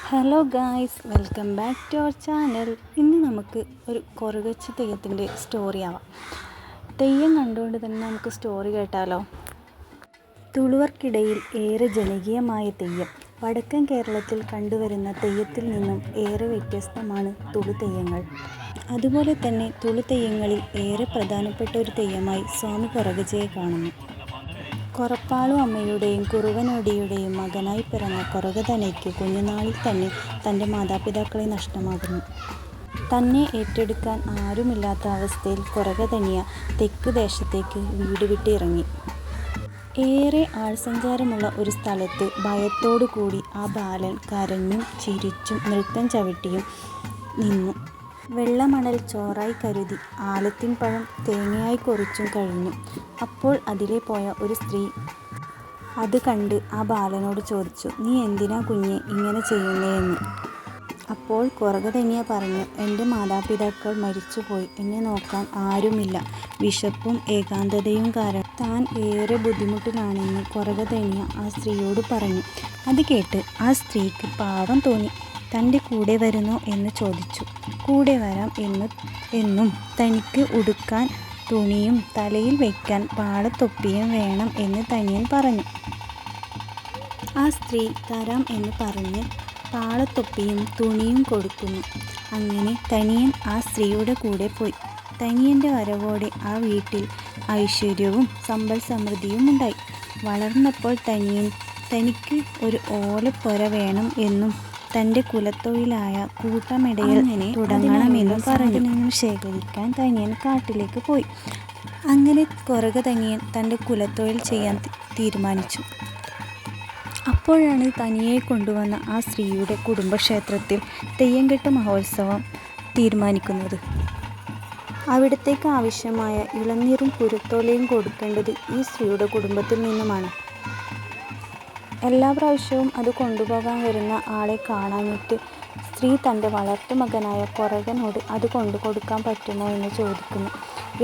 Hello guys, welcome back to our channel. ഇന്ന് നമുക്ക് ഒരു കൊറുകച്ച് തെയ്യത്തിൻ്റെ സ്റ്റോറി ആവാം. തെയ്യം കണ്ടുകൊണ്ട് തന്നെ നമുക്ക് സ്റ്റോറി കേട്ടാലോ. തുളുവർക്കിടയിൽ ഏറെ ജനകീയമായ തെയ്യം. വടക്കൻ കേരളത്തിൽ കണ്ടുവരുന്ന തെയ്യത്തിൽ നിന്നും ഏറെ വ്യത്യസ്തമാണ് തുളു തെയ്യങ്ങൾ. അതുപോലെ തന്നെ തുളു തെയ്യങ്ങളിൽ ഏറെ പ്രധാനപ്പെട്ട ഒരു തെയ്യമായി സ്വാമി കൊറഗജയെ കാണുന്നു. കൊറപ്പാളു അമ്മയുടെയും കുറുവനൊടിയുടെയും മകനായി പിറന്ന കൊറഗതനയ്ക്ക് കുഞ്ഞുനാളിൽ തന്നെ തൻ്റെ മാതാപിതാക്കളെ നഷ്ടമാകുന്നു. തന്നെ ഏറ്റെടുക്കാൻ ആരുമില്ലാത്ത അവസ്ഥയിൽ കൊറഗതനിയ തെക്ക് ദേശത്തേക്ക് വീട് വിട്ടിറങ്ങി. ഏറെ ആൾസഞ്ചാരമുള്ള ഒരു സ്ഥലത്ത് ഭയത്തോടു കൂടി ആ ബാലൻ കരഞ്ഞും ചിരിച്ചും നൃത്തം ചവിട്ടിയും നിന്നു. വെള്ളമണൽ ചോറായി കരുതി ആലത്തിൻ പഴം തേങ്ങയായി കൊറിച്ചും കഴിഞ്ഞു. അപ്പോൾ അതിലെ പോയ ഒരു സ്ത്രീ അത് കണ്ട് ആ ബാലനോട് ചോദിച്ചു, "നീ എന്തിനാ കുഞ്ഞെ ഇങ്ങനെ ചെയ്യുന്നേ" എന്ന്. അപ്പോൾ കൊറഗതനിയ പറഞ്ഞു, "എൻ്റെ മാതാപിതാക്കൾ മരിച്ചുപോയി. എന്നെ നോക്കാൻ ആരുമില്ല. വിശപ്പും ഏകാന്തതയും കാരണം താൻ ഏറെ ബുദ്ധിമുട്ടിലാണെന്ന് കൊറഗതനിയ ആ സ്ത്രീയോട് പറഞ്ഞു. അത് കേട്ട് ആ സ്ത്രീക്ക് പാവം തോന്നി. തൻ്റെ കൂടെ വരുന്നോ എന്ന് ചോദിച്ചു. കൂടെ വരാം എന്നും തനിക്ക് ഉടുക്കാൻ തുണിയും തലയിൽ വയ്ക്കാൻ പാളത്തൊപ്പിയും വേണം എന്ന് തനിയൻ പറഞ്ഞു. ആ സ്ത്രീ തരാം എന്ന് പറഞ്ഞ് പാളത്തൊപ്പിയും തുണിയും കൊടുക്കുന്നു. അങ്ങനെ തനിയൻ ആ സ്ത്രീയുടെ കൂടെ പോയി. തനിയൻ്റെ വരവോടെ ആ വീട്ടിൽ ഐശ്വര്യവും സമ്പൽ സമൃദ്ധിയും ഉണ്ടായി. വളർന്നപ്പോൾ തനിക്ക് ഒരു ഓലപ്പുര വേണം എന്നും തൻ്റെ കുലത്തൊഴിലായ കൂട്ടമിടയിൽ തുടങ്ങണമെന്നും പറഞ്ഞു. ശേഖരിക്കാൻ തനിയൻ കാട്ടിലേക്ക് പോയി. അങ്ങനെ കൊറഗതനിയൻ തൻ്റെ കുലത്തൊഴിൽ ചെയ്യാൻ തീരുമാനിച്ചു. അപ്പോഴാണ് തനിയെ കൊണ്ടുവന്ന ആ സ്ത്രീയുടെ കുടുംബക്ഷേത്രത്തിൽ തെയ്യംകെട്ട് മഹോത്സവം തീരുമാനിക്കുന്നത്. അവിടത്തേക്ക് ആവശ്യമായ ഇളനീരും കുരുത്തോലയും കൊടുക്കേണ്ടത് ഈ സ്ത്രീയുടെ കുടുംബത്തിൽ നിന്നുമാണ്. എല്ലാ പ്രാവശ്യവും അത് കൊണ്ടുപോകാൻ വരുന്ന ആളെ കാണാഞ്ഞിട്ട് സ്ത്രീ തൻ്റെ വളർത്തുമകനായ കൊറഗനോട് അത് കൊണ്ടുകൊടുക്കാൻ പറ്റുമോ എന്ന് ചോദിക്കുന്നു.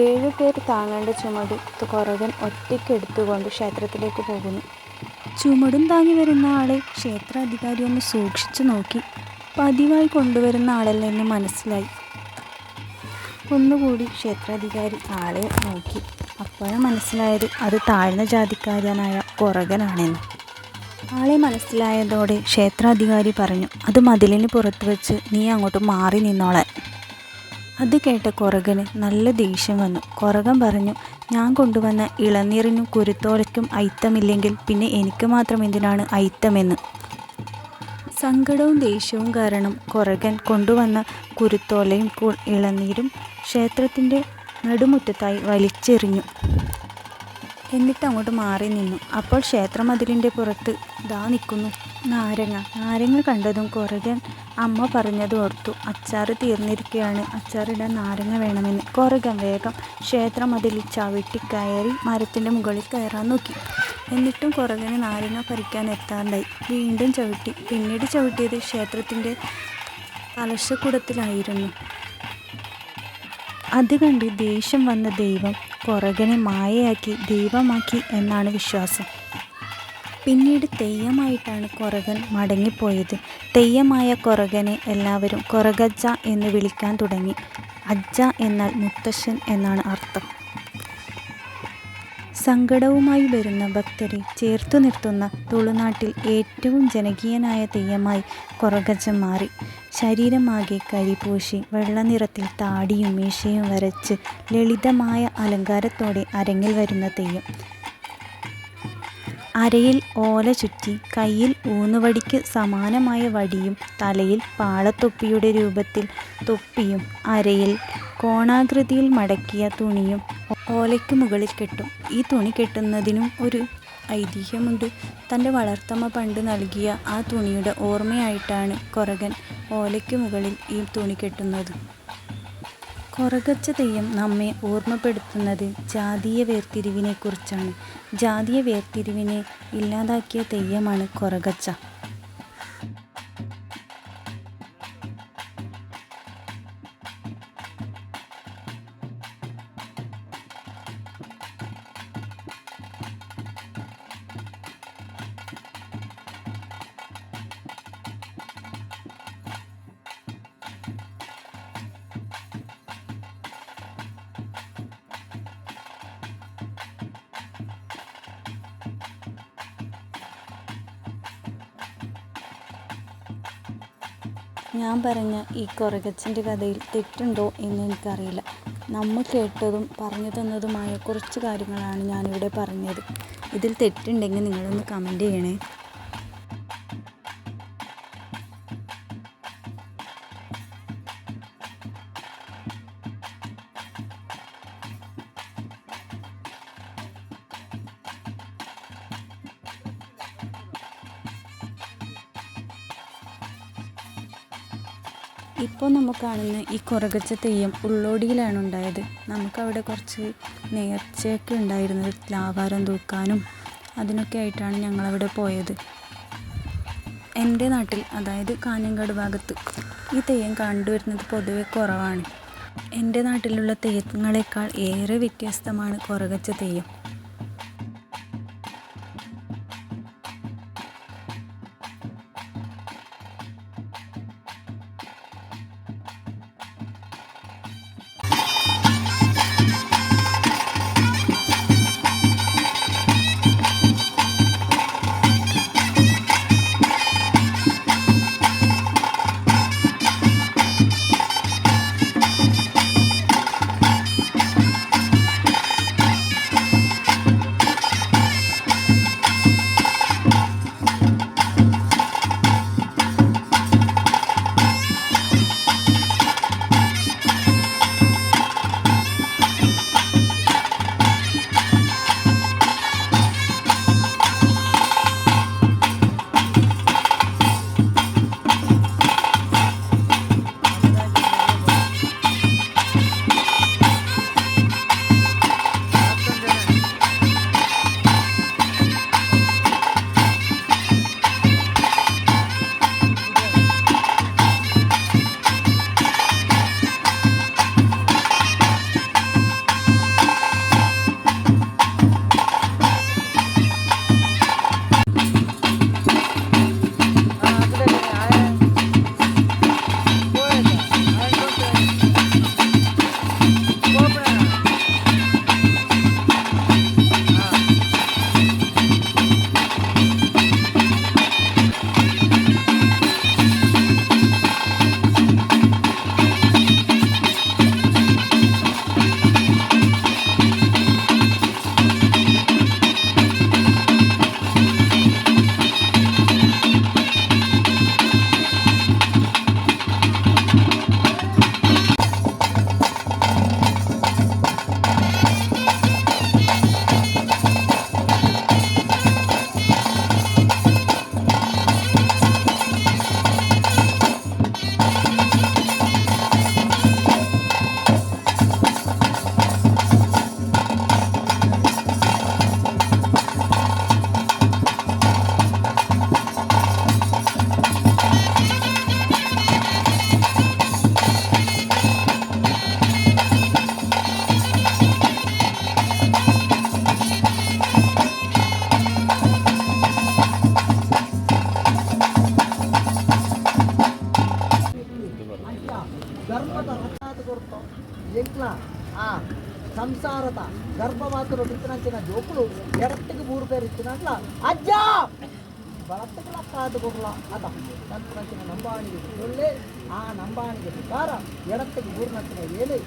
7 പേർ താങ്ങേണ്ട ചുമട് കൊറഗൻ ഒറ്റയ്ക്കെടുത്തുകൊണ്ട് ക്ഷേത്രത്തിലേക്ക് പോകുന്നു. ചുമടും താങ്ങി വരുന്ന ആളെ ക്ഷേത്രാധികാരി ഒന്ന് സൂക്ഷിച്ചു നോക്കി. പതിവായി കൊണ്ടുവരുന്ന ആളല്ലെന്ന് മനസ്സിലായി. ഒന്നുകൂടി ക്ഷേത്രാധികാരി ആളെ നോക്കി. അപ്പോഴാണ് മനസ്സിലായത് അത് താഴ്ന്ന ജാതിക്കാരനായ കൊറഗനാണെന്ന്. ആളെ മനസ്സിലായതോടെ ക്ഷേത്രാധികാരി പറഞ്ഞു, "അത് മതിലിന് പുറത്ത് വെച്ച് നീ അങ്ങോട്ട് മാറി നിന്നോളാൻ." അത് കേട്ട കൊറഗന് നല്ല ദേഷ്യം വന്നു. കൊറഗൻ പറഞ്ഞു, "ഞാൻ കൊണ്ടുവന്ന ഇളനീറിനും കുരുത്തോലയ്ക്കും അയിത്തമില്ലെങ്കിൽ പിന്നെ എനിക്ക് മാത്രം എന്തിനാണ് അയിത്തമെന്ന്." സങ്കടവും ദേഷ്യവും കാരണം കൊറഗൻ കൊണ്ടുവന്ന കുരുത്തോലയും ഇളനീരും ക്ഷേത്രത്തിൻ്റെ നടുമുറ്റത്തായി വലിച്ചെറിഞ്ഞു. എന്നിട്ട് അങ്ങോട്ട് മാറി നിന്നു. അപ്പോൾ ക്ഷേത്രമതിലിൻ്റെ പുറത്ത് ദാ നിൽക്കുന്നു നാരങ്ങ കണ്ടതും കൊറഗൻ അമ്മ പറഞ്ഞത് ഓർത്തു. അച്ചാറ് തീർന്നിരിക്കുകയാണ്, അച്ചാറിടാൻ നാരങ്ങ വേണമെന്ന്. കൊറഗൻ വേഗം ക്ഷേത്രമതിലിൽ ചവിട്ടി കയറി മരത്തിൻ്റെ മുകളിൽ കയറാൻ നോക്കി. എന്നിട്ടും കൊറഗന് നാരങ്ങ പറിക്കാൻ എത്താണ്ടായി. വീണ്ടും ചവിട്ടി. പിന്നീട് ചവിട്ടിയത് ക്ഷേത്രത്തിൻ്റെ കലശക്കുടത്തിലായിരുന്നു. അത് കണ്ട് ദേഷ്യം വന്ന ദൈവം കൊറഗനെ മായയാക്കി ദൈവമാക്കി എന്നാണ് വിശ്വാസം. പിന്നീട് തെയ്യമായിട്ടാണ് കൊറഗൻ മടങ്ങിപ്പോയത്. തെയ്യമായ കൊറഗനെ എല്ലാവരും കൊറഗജ്ജ എന്ന് വിളിക്കാൻ തുടങ്ങി. അജ്ജ എന്നാൽ മുത്തശ്ശൻ എന്നാണ് അർത്ഥം. സങ്കടവുമായി വരുന്ന ഭക്തരെ ചേർത്തു നിർത്തുന്ന തുളുനാട്ടിൽ ഏറ്റവും ജനകീയനായ തെയ്യമായി കൊറഗജ്ജ മാറി. ശരീരമാകെ കരിപൂശി വെള്ളനിറത്തിൽ താടിയും മീശയും വരച്ച് ലളിതമായ അലങ്കാരത്തോടെ അരങ്ങിൽ വരുന്ന തെയ്യം. അരയിൽ ഓല ചുറ്റി, കയ്യിൽ ഊന്നുവടിക്ക് സമാനമായ വടിയും തലയിൽ പാളത്തൊപ്പിയുടെ രൂപത്തിൽ തൊപ്പിയും അരയിൽ കോണാകൃതിയിൽ മടക്കിയ തുണിയും ഓലയ്ക്ക് മുകളിൽ കെട്ടും. ഈ തുണി കെട്ടുന്നതിനും ഒരു ഐതിഹ്യമുണ്ട്. തൻ്റെ വളർത്തമ്മ പണ്ട് നൽകിയ ആ തുണിയുടെ ഓർമ്മയായിട്ടാണ് കൊറഗൻ ഓലയ്ക്ക് മുകളിൽ ഈ തുണി കെട്ടുന്നത്. കൊറഗജ്ജ തെയ്യം നമ്മെ ഓർമ്മപ്പെടുത്തുന്നത് ജാതീയ വേർതിരിവിനെക്കുറിച്ചാണ്. ജാതീയ വേർതിരിവിനെ ഇല്ലാതാക്കിയ തെയ്യമാണ് കൊറഗജ്ജ. ഞാൻ പറഞ്ഞ ഈ കൊറകച്ചൻ്റെ കഥയിൽ തെറ്റുണ്ടോ എന്ന് എനിക്കറിയില്ല. നമ്മൾ കേട്ടതും പറഞ്ഞു തന്നതുമായ കുറച്ച് കാര്യങ്ങളാണ് ഞാനിവിടെ പറഞ്ഞത്. ഇതിൽ തെറ്റുണ്ടെങ്കിൽ നിങ്ങളൊന്ന് കമൻറ്റ് ചെയ്യണേ. ഇപ്പോൾ നമുക്ക് കാണുന്ന ഈ കൊറകച്ച തെയ്യം ഉള്ളോടിയിലാണ് ഉണ്ടായത്. നമുക്കവിടെ കുറച്ച് നേർച്ചയൊക്കെ ഉണ്ടായിരുന്നത്, ലാവാരം തൂക്കാനും അതിനൊക്കെ ആയിട്ടാണ് ഞങ്ങളവിടെ പോയത്. എൻ്റെ നാട്ടിൽ, അതായത് കാഞ്ഞങ്ങാട് ഭാഗത്ത്, ഈ തെയ്യം കണ്ടുവരുന്നത് പൊതുവെ കുറവാണ്. എൻ്റെ നാട്ടിലുള്ള തെയ്യങ്ങളെക്കാൾ ഏറെ വ്യത്യസ്തമാണ് കൊറകച്ച തെയ്യം. సంసారత గర్భమాతలో ఇచ్చినంచిన జోకులు ఎడట్టుకు ఊరు పేరు ఇచ్చినట్ల అజ్జా బలట్టుకుల కాదుకుర్ల అత తంతునంచిన నంబానికి ఒళ్ళే ఆ నంబానికి ప్రಕಾರ ఎడట్టుకు ఊరు నచ్చిన ఏలి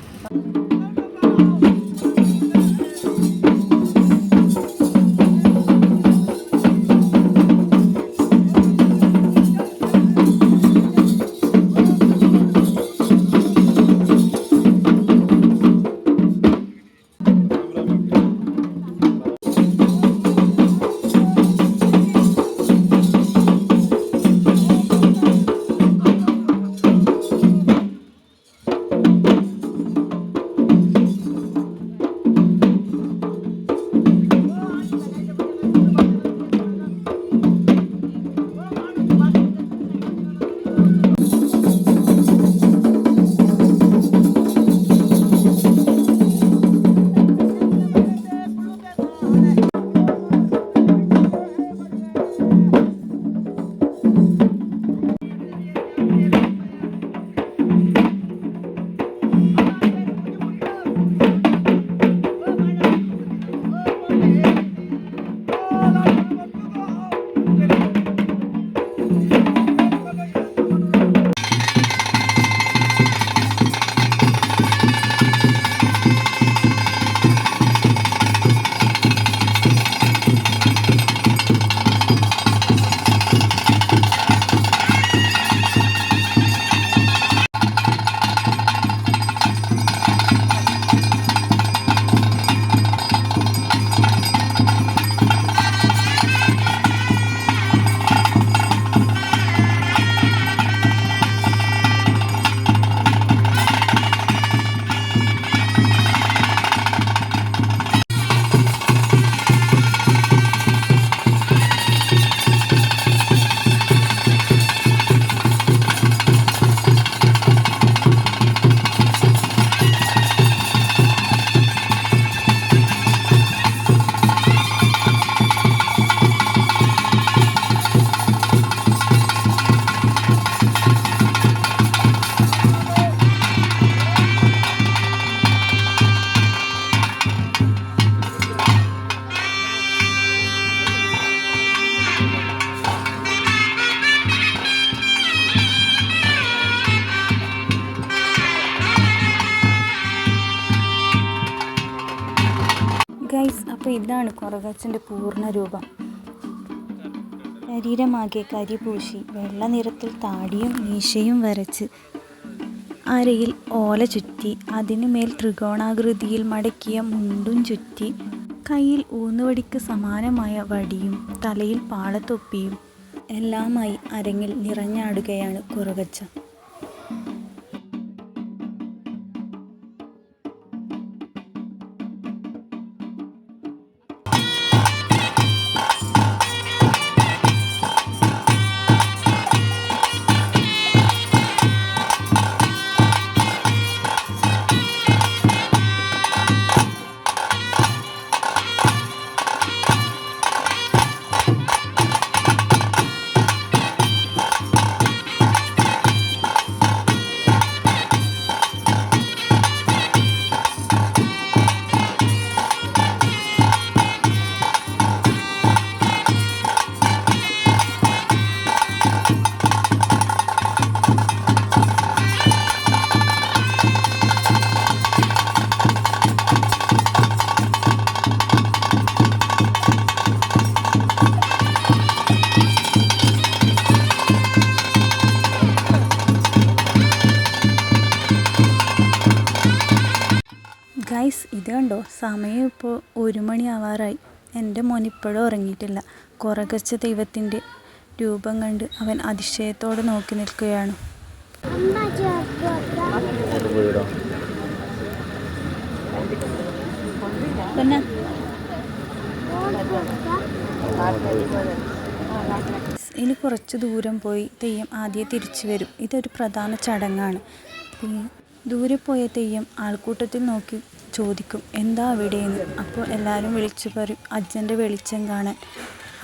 അപ്പോൾ ഇതാണ് കൊറകച്ചൻ്റെ പൂർണ്ണ രൂപം. ശരീരമാകെ കരി പൂശി വെള്ള നിറത്തിൽ താടിയും മീശയും വരച്ച് അരയിൽ ഓല ചുറ്റി അതിനു മേൽ ത്രികോണാകൃതിയിൽ മടക്കിയ മുണ്ടും ചുറ്റി കയ്യിൽ ഊന്നുവടിക്ക് സമാനമായ വടിയും തലയിൽ പാളത്തൊപ്പിയും എല്ലാമായി അരങ്ങിൽ നിറഞ്ഞാടുകയാണ് കൊറകച്ച. ഗൈസ്, ഇത് കണ്ടോ, സമയം ഇപ്പോൾ 1 മണി ആവാറായി. എൻ്റെ മോൻ ഇപ്പോഴും ഉറങ്ങിയിട്ടില്ല. കൊറകച്ച ദൈവത്തിൻ്റെ രൂപം കണ്ട് അവൻ അതിശയത്തോടെ നോക്കി നിൽക്കുകയാണ്. ഇനി കുറച്ച് ദൂരം പോയി തെയ്യം ആദ്യം തിരിച്ചു വരും. ഇതൊരു പ്രധാന ചടങ്ങാണ്. ദൂരെ പോയ തെയ്യം ആൾക്കൂട്ടത്തിൽ നോക്കി ചോദിക്കും, എന്താ അവിടെയെന്ന്. അപ്പോൾ എല്ലാവരും വിളിച്ചു പറയും, അച്ഛൻ്റെ വെളിച്ചം കാണാൻ.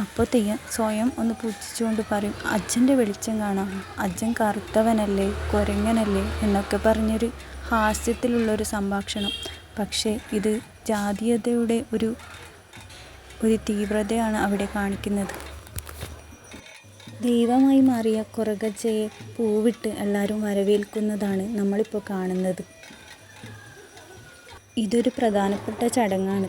അപ്പോൾ തെയ്യം സ്വയം ഒന്ന് പുച്ഛിച്ചുകൊണ്ട് പറയും, അച്ഛൻ്റെ വെളിച്ചം കാണാം, അച്ഛൻ കറുത്തവനല്ലേ, കുരങ്ങനല്ലേ എന്നൊക്കെ പറഞ്ഞൊരു ഹാസ്യത്തിലുള്ളൊരു സംഭാഷണം. പക്ഷേ ഇത് ജാതീയതയുടെ ഒരു തീവ്രതയാണ് അവിടെ കാണിക്കുന്നത്. ദൈവമായി മാറിയ കൊറകച്ചയെ പൂവിട്ട് എല്ലാവരും വരവേൽക്കുന്നതാണ് നമ്മളിപ്പോൾ കാണുന്നത്. ഇതൊരു പ്രധാനപ്പെട്ട ചടങ്ങാണ്.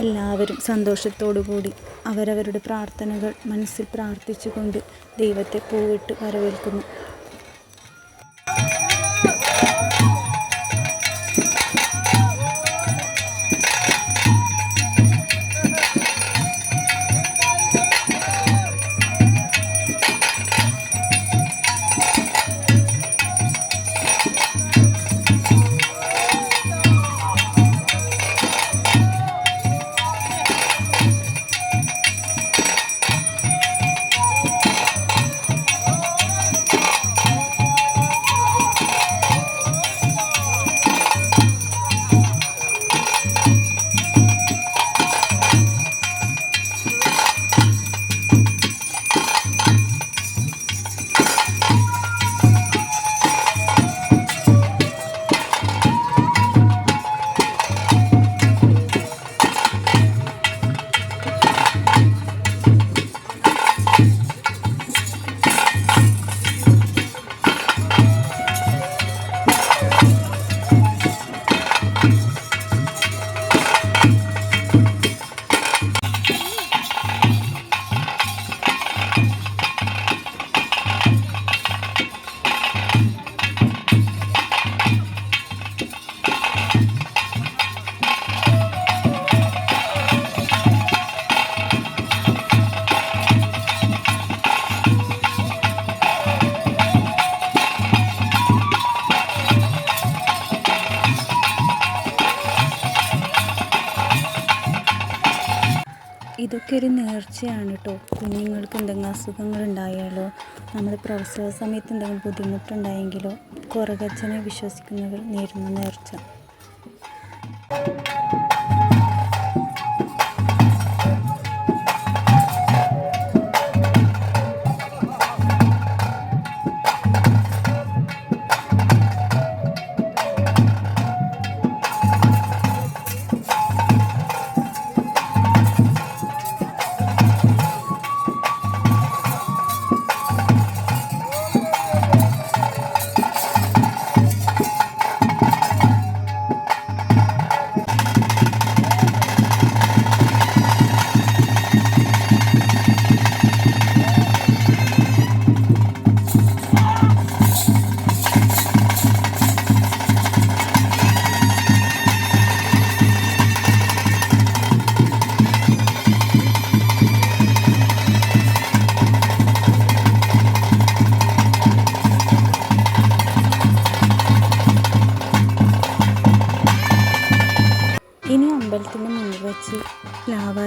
എല്ലാവരും സന്തോഷത്തോടു കൂടി അവരവരുടെ പ്രാർത്ഥനകൾ മനസ്സിൽ പ്രാർത്ഥിച്ചുകൊണ്ട് ദൈവത്തെ പൂവിട്ട് വരവേൽക്കുന്നു. ഇതൊക്കെ ഒരു നേർച്ചയാണ് കേട്ടോ. കുഞ്ഞുങ്ങൾക്ക് എന്തെങ്കിലും അസുഖങ്ങളുണ്ടായാലോ, നമ്മൾ പ്രസവ സമയത്ത് എന്തെങ്കിലും ബുദ്ധിമുട്ടുണ്ടായെങ്കിലോ കൊറകച്ചനെ വിശ്വസിക്കുന്നവർ നേരുന്ന നേർച്ച.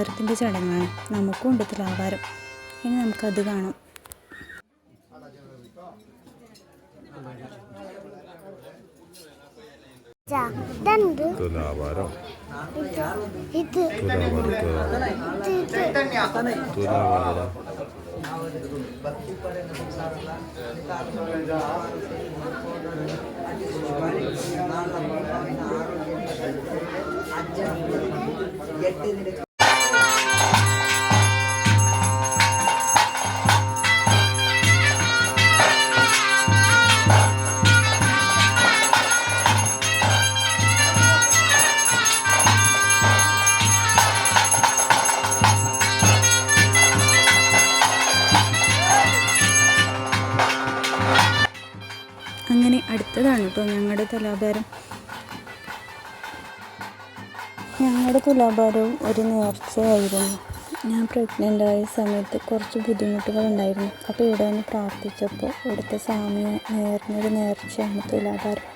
തുലാഭാരത്തിൻ്റെ ചടങ്ങാണ്. നമുക്കും ഉണ്ട് തുലാഭാരം. ഇനി നമുക്കത് കാണാം. തുലാഭാരം അങ്ങനെ അടുത്തതാണ് കേട്ടോ ഞങ്ങളുടെ തുലാഭാരം. ഞങ്ങളുടെ തുലാഭാരവും ഒരു നേർച്ചയായിരുന്നു. ഞാൻ പ്രഗ്നൻ്റ് ആയ സമയത്ത് കുറച്ച് ബുദ്ധിമുട്ടുകളുണ്ടായിരുന്നു. അപ്പോൾ ഇവിടെ വന്ന് പ്രാർത്ഥിച്ചപ്പോൾ ഇവിടുത്തെ സ്വാമി നേർന്നൊരു നേർച്ചയാണ് തുലാഭാരം.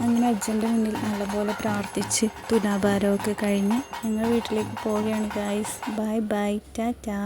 അങ്ങനെ അച്ഛൻ്റെ മുന്നിൽ നല്ലപോലെ പ്രാർത്ഥിച്ച് തുലാഭാരമൊക്കെ കഴിഞ്ഞ് ഞങ്ങൾ വീട്ടിലേക്ക് പോവുകയാണ് ഗായ്സ്. Bye bye, Tata.